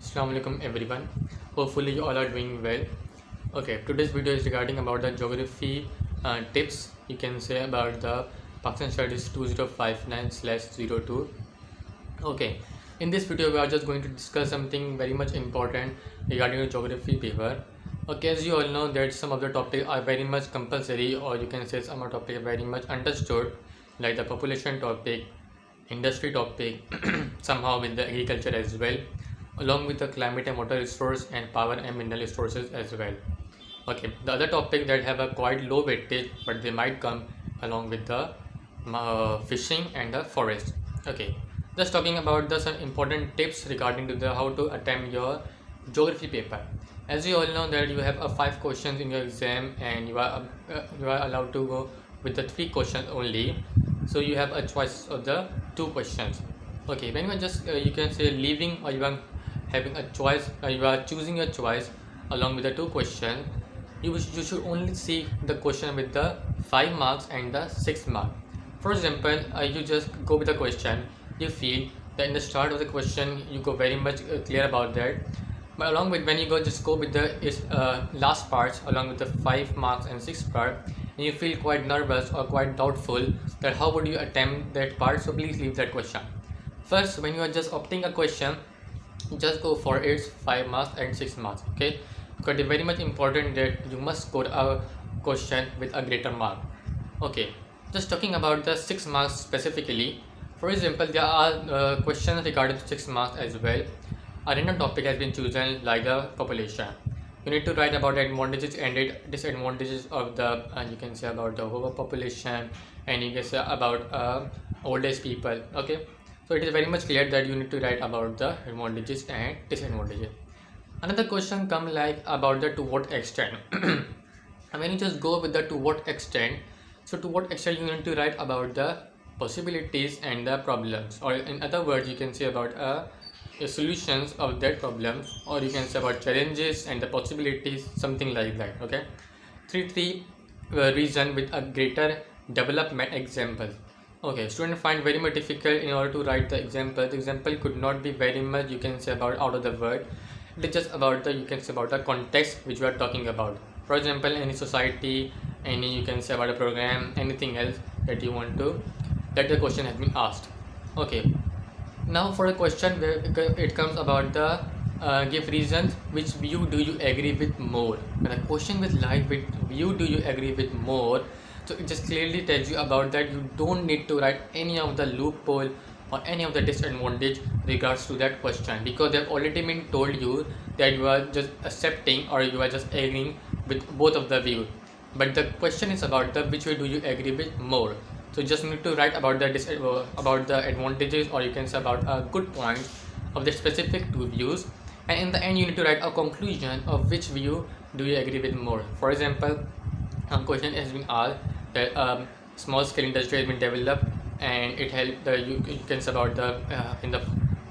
Assalamualaikum everyone. Hopefully you all are doing well. Okay, today's video is regarding about the geography tips you can say about the Pakistan Studies 2059/02. Okay, in this video we are just going to discuss something very much important regarding the geography paper. Okay, as you all know that some of the topics are very much compulsory, or you can say some of the topics are very much understood, like the population topic, industry topic, somehow with the agriculture as well, along with the climate and water resource and power and mineral resources as well. Okay, the other topic that have a quite low weightage, but they might come along with the fishing and the forest. Okay, just talking about the some important tips regarding to the how to attempt your geography paper. As you all know that you have 5 questions in your exam, and you are allowed to go with the 3 questions only. So you have a choice of the 2 questions. Okay, when you are just you can say leaving, or you are having a choice, you are choosing your choice along with the 2 questions. You should only see the question with the 5 marks and the 6 mark. For example, you just go with the question, you feel that in the start of the question you go very much clear about that, but along with when you go just go with the last parts along with the 5 marks and 6 part, and you feel quite nervous or quite doubtful that how would you attempt that part, so please leave that question. First, when you are just opting a question, just go for its 5 marks and 6 marks. Okay, because it's very much important that you must score a question with a greater mark. Okay, just talking about the 6 marks specifically. For example, there are questions regarding 6 marks as well. A random topic has been chosen, like the population. You need to write about the advantages and disadvantages of the you can say about the overpopulation, and you can say about old age people. Okay, so it is very much clear that you need to write about the advantages and disadvantages. Another question come like about the to what extent. And when you just go with the to what extent, so to what extent you need to write about the possibilities and the problems, or in other words you can say about the solutions of that problem, or you can say about challenges and the possibilities, something like that. Okay, three reason with a greater development example. Okay, student find very much difficult in order to write the example. The example could not be very much you can say about out of the word. It is just about the you can say about the context which we are talking about. For example, any society, any you can say about a program, anything else that you want to, that the question has been asked. Okay, now for a question where it comes about the give reasons which view do you agree with more. And the question with like with view do you agree with more, so it just clearly tells you about that you don't need to write any of the loophole or any of the disadvantage regards to that question, because they've already been told you that you are just accepting or you are just agreeing with both of the view. But the question is about the which way do you agree with more. So you just need to write about the about the advantages, or you can say about good points of the specific two views, and in the end you need to write a conclusion of which view do you agree with more. For example, a question has been asked that small scale industry has been developed, and it helped the you can say about the in the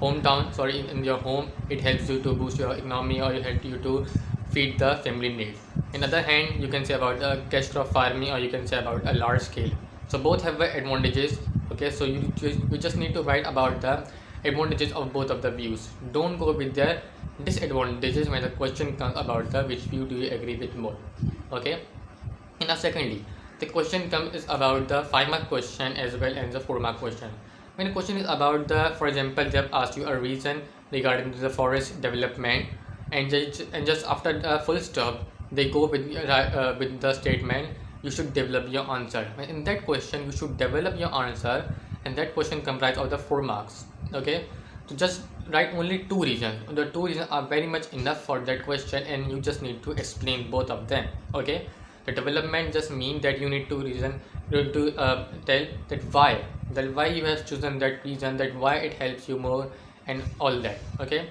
hometown, sorry, in your home, it helps you to boost your economy, or it helps you to feed the family needs. In other hand, you can say about cash crop farming, or you can say about a large scale. So both have advantages. Okay, so you just need to write about the advantages of both of the views. Don't go with the disadvantages when the question comes about the which view do you agree with more. Okay, and now secondly, the question comes is about the 5 mark question as well as the 4 mark question. When the question is about the, for example, they have asked you a reason regarding to the forest development, and just after the full stop they go with the statement you should develop your answer. In that question you should develop your answer, and that question comprises of the 4 marks. Okay, to just write only 2 reasons. The 2 reasons are very much enough for that question, and you just need to explain both of them. Okay, the development just mean that you need to reason, you need to tell that why you have chosen that reason, that why it helps you more, and all that. Okay,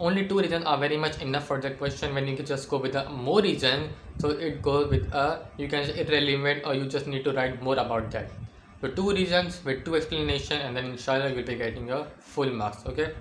only 2 reasons are very much enough for that question. When you can just go with a more reason, so it goes with a you can say irrelevant, or you just need to write more about that. So 2 reasons with 2 explanation, and then inshallah you will be getting your full marks. Okay,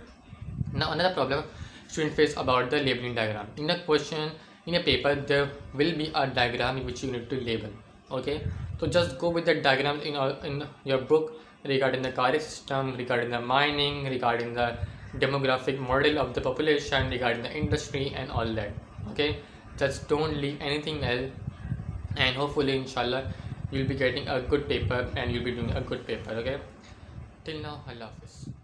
now another problem student face about the labeling diagram. In a question, in a paper, there will be a diagram which you need to label. Okay, so just go with the diagrams in your book regarding the cardiac system, regarding the mining, regarding the demographic model of the population, regarding the industry and all that. Okay, just don't leave anything else, and hopefully inshallah you'll be getting a good paper and you'll be doing a good paper. Okay, till now, Allah Hafiz.